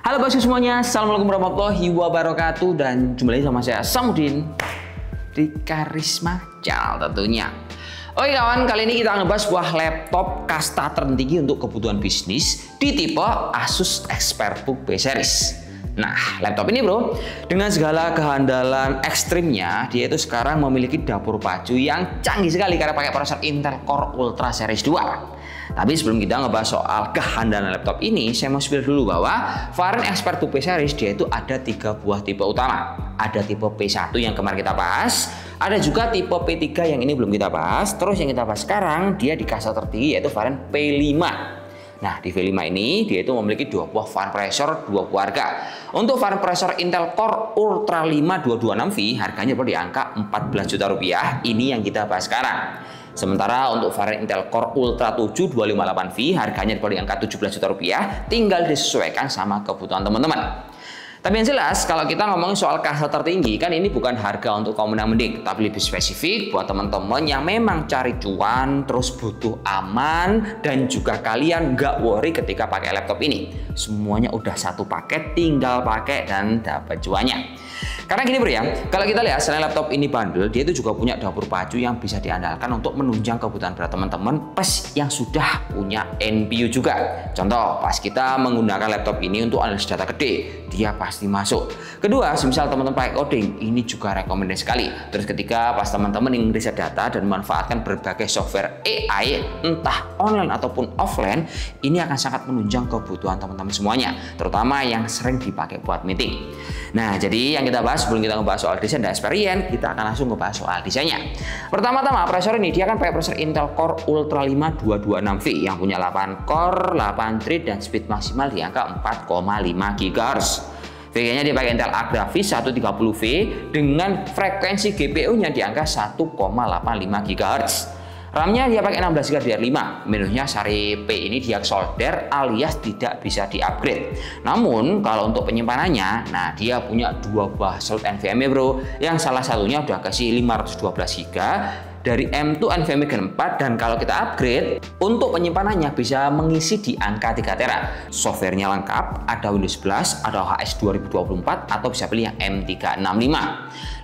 Halo bosku semuanya, assalamualaikum warahmatullahi wabarakatuh. Dan jumpa lagi sama saya Samudin di Karisma Channel tentunya. Oke kawan, kali ini kita akan membahas sebuah laptop kasta tertinggi untuk kebutuhan bisnis di tipe Asus ExpertBook B Series. Nah, laptop ini bro, dengan segala kehandalan ekstrimnya, dia itu sekarang memiliki dapur pacu yang canggih sekali karena pakai prosesor Intel Core Ultra Series 2. Tapi sebelum kita ngebahas soal kehandalan laptop ini, saya mau spill dulu bahwa varian ExpertBook B Series dia itu ada 3 buah tipe utama. Ada tipe P1 yang kemarin kita bahas, ada juga tipe P3 yang ini belum kita bahas, terus yang kita bahas sekarang dia di kasta tertinggi yaitu varian P5. Nah, di V5 ini dia itu memiliki 2 buah varian prosesor 2 keluarga. Untuk varian prosesor Intel Core Ultra 5 226V harganya di angka 14 juta rupiah. Ini yang kita bahas sekarang. Sementara untuk varian Intel Core Ultra 7 258V harganya di angka 17 juta rupiah, tinggal disesuaikan sama kebutuhan teman-teman. Tapi yang jelas kalau kita ngomongin soal kasta tertinggi kan ini bukan harga untuk kaum menang mending, tapi lebih spesifik buat teman-teman yang memang cari cuan, terus butuh aman, dan juga kalian nggak worry ketika pakai laptop ini. Semuanya udah satu paket, tinggal pakai dan dapat cuannya. Karena gini bro ya, kalau kita lihat selain laptop ini bundle, dia itu juga punya dapur pacu yang bisa diandalkan untuk menunjang kebutuhan berat teman-teman plus yang sudah punya NPU juga. Contoh, pas kita menggunakan laptop ini untuk analisis data gede, dia pasti masuk. Kedua, misal teman-teman pakai coding, ini juga rekomendasi sekali. Terus ketika pas teman-teman ingin riset data dan memanfaatkan berbagai software AI, entah online ataupun offline, ini akan sangat menunjang kebutuhan teman-teman semuanya, terutama yang sering dipakai buat meeting. Nah, jadi yang kita bahas sebelum kita ngebahas soal desain dan experience, kita akan langsung ngebahas soal desainnya. Pertama-tama, prosesor ini dia akan pakai prosesor Intel Core Ultra 5 226V yang punya 8 core, 8 thread dan speed maksimal di angka 4,5 GHz. VGA-nya dia pakai Intel Agravis 130V dengan frekuensi GPU-nya di angka 1,85 GHz. RAM-nya dia pakai 16 GB DDR5. Minusnya seri P ini dia solder alias tidak bisa di-upgrade. Namun kalau untuk penyimpanannya, nah dia punya 2 buah slot NVMe bro, yang salah satunya udah kasih 512 GB dari M2 NVMe Gen 4, dan kalau kita upgrade untuk penyimpanannya bisa mengisi di angka 3 TB. Softwarenya lengkap, ada Windows 11, ada OS 2024 atau bisa pilih yang M365.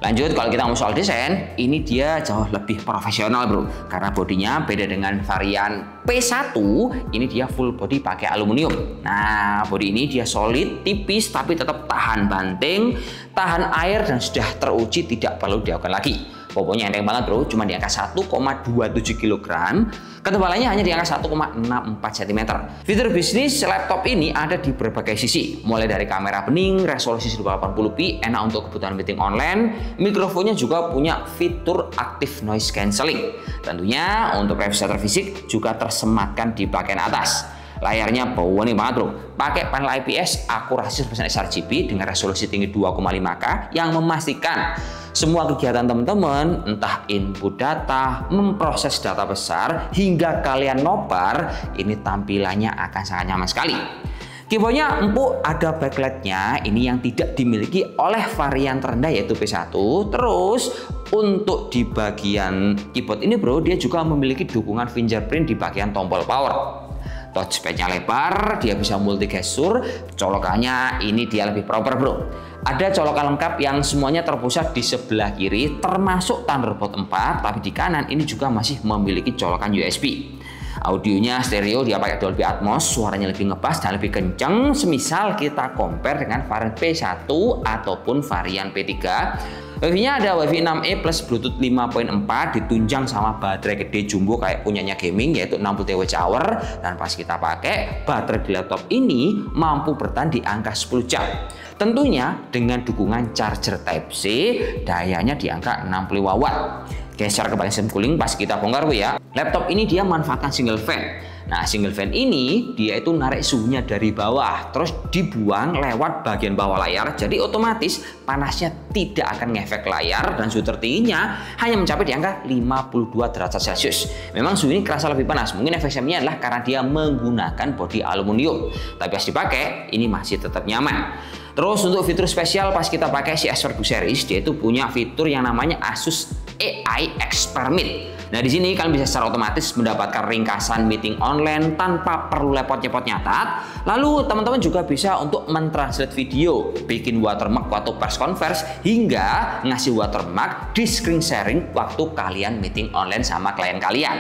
Lanjut kalau kita ngomong soal desain, ini dia jauh lebih profesional bro, karena bodinya beda dengan varian P1, ini dia full body pakai aluminium. Nah, body ini dia solid, tipis tapi tetap tahan banting, tahan air dan sudah teruji tidak perlu dilakukan lagi. Pokoknya enteng banget bro, cuma di angka 1,27 kg. Ketebalannya hanya di angka 1,64 cm. Fitur bisnis laptop ini ada di berbagai sisi. Mulai dari kamera bening, resolusi 1080p, enak untuk kebutuhan meeting online. Mikrofonnya juga punya fitur active noise cancelling. Tentunya untuk registrator fisik juga tersematkan di bagian atas. Layarnya bawah banget bro, pakai panel IPS akurasi 100% sRGB dengan resolusi tinggi 2,5K yang memastikan semua kegiatan teman-teman, entah input data, memproses data besar, hingga kalian nobar, ini tampilannya akan sangat nyaman sekali. Keyboardnya empuk, ada backlightnya, ini yang tidak dimiliki oleh varian terendah yaitu P1. Terus untuk di bagian keyboard ini bro, dia juga memiliki dukungan fingerprint di bagian tombol power. Touchpad-nya lebar, dia bisa multi gesture, colokannya ini dia lebih proper bro. Ada colokan lengkap yang semuanya terpusat di sebelah kiri, termasuk Thunderbolt 4, tapi di kanan ini juga masih memiliki colokan USB. Audionya stereo, dia pakai Dolby Atmos, suaranya lebih ngebass dan lebih kenceng, semisal kita compare dengan varian P1 ataupun varian P3. Wifi-nya ada Wi-Fi 6E plus Bluetooth 5.4 ditunjang sama baterai gede jumbo kayak punyanya gaming yaitu 60 wh, dan pas kita pakai baterai di laptop ini mampu bertahan di angka 10 jam. Tentunya dengan dukungan charger Type-C, dayanya di angka 65 watt. Geser ke bagian sistem cooling pas kita bongkar ya. Laptop ini dia manfaatkan single fan. Nah, single fan ini dia itu narik suhunya dari bawah terus dibuang lewat bagian bawah layar, jadi otomatis panasnya tidak akan ngefek layar dan suhu tertingginya hanya mencapai di angka 52 derajat Celcius. Memang suhu ini kerasa lebih panas, mungkin efek sampingnya adalah karena dia menggunakan bodi aluminium, tapi pas dipakai ini masih tetap nyaman. Terus untuk fitur spesial pas kita pakai si ExpertBook Series, dia itu punya fitur yang namanya Asus AI Experiment. Nah, di sini kalian bisa secara otomatis mendapatkan ringkasan meeting online tanpa perlu repot-repot nyatat. Lalu teman-teman juga bisa untuk mentranslate video, bikin watermark waktu press conference, hingga ngasih watermark di screen sharing waktu kalian meeting online sama klien kalian.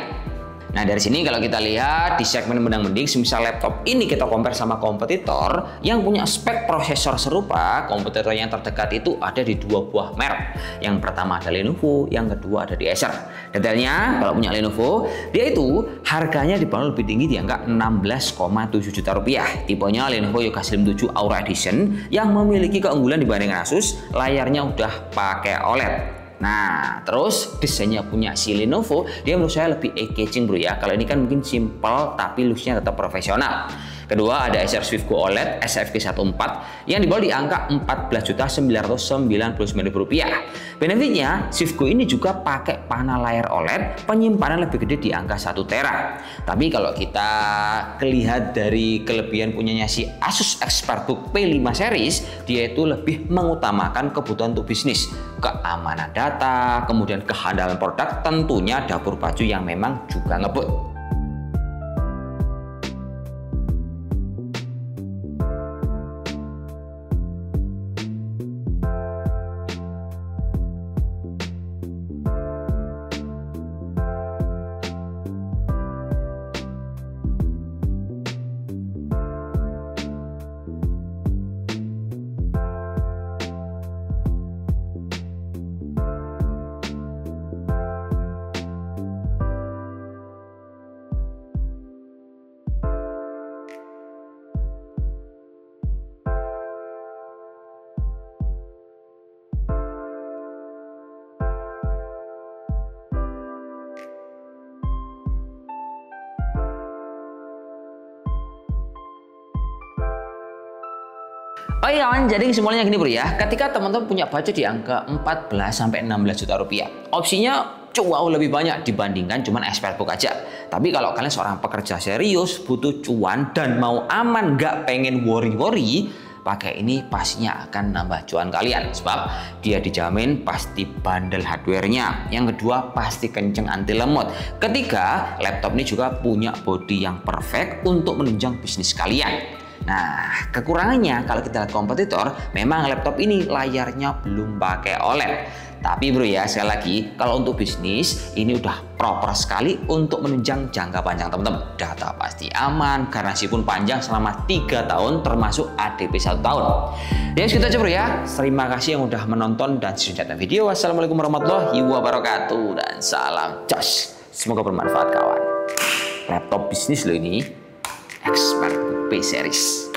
Nah, dari sini kalau kita lihat di segmen mendang-mending, semisal laptop ini kita compare sama kompetitor yang punya spek prosesor serupa, kompetitor yang terdekat itu ada di 2 buah merek. Yang pertama ada Lenovo, yang kedua ada di Acer. Detailnya, kalau punya Lenovo, dia itu harganya dibanderol lebih tinggi di angka 16,7 juta rupiah. Tipenya Lenovo Yoga Slim 7 Aura Edition yang memiliki keunggulan dibanding Asus, layarnya udah pakai OLED. Nah, terus desainnya punya si Lenovo, dia menurut saya lebih eye-catching bro ya. Kalau ini kan mungkin simple tapi looks-nya tetap profesional. Kedua ada Acer SwiftGo OLED SFQ 14 yang dijual di angka Rp14.999.000. Benefitnya, SwiftGo ini juga pakai panel layar OLED, penyimpanan lebih gede di angka 1 tera. Tapi kalau kita lihat dari kelebihan punyanya si Asus ExpertBook P5 series, dia itu lebih mengutamakan kebutuhan untuk bisnis, keamanan data, kemudian kehandalan produk, tentunya dapur baju yang memang juga ngebut. Oh iya kawan, jadi kesimpulannya gini bro ya, ketika teman-teman punya budget di angka 14-16 juta rupiah, opsinya jauh lebih banyak dibandingkan cuman ExpertBook aja. Tapi kalau kalian seorang pekerja serius, butuh cuan dan mau aman, nggak pengen worry-worry, pakai ini pastinya akan nambah cuan kalian. Sebab dia dijamin pasti bandel hardware-nya. Yang kedua pasti kenceng anti lemot. Ketiga, laptop ini juga punya body yang perfect untuk menunjang bisnis kalian. Nah, kekurangannya kalau kita lihat kompetitor, memang laptop ini layarnya belum pakai OLED. Tapi bro ya, sekali lagi, kalau untuk bisnis, ini udah proper sekali untuk menunjang jangka panjang teman-teman. Data pasti aman, garansi pun panjang selama 3 tahun, termasuk ADP 1 tahun. Ya, segitu aja bro ya. Terima kasih yang udah menonton dan sudah nonton video. Wassalamualaikum warahmatullahi wabarakatuh. Dan salam jos. Semoga bermanfaat kawan. Laptop bisnis lo ini, ExpertBook P series.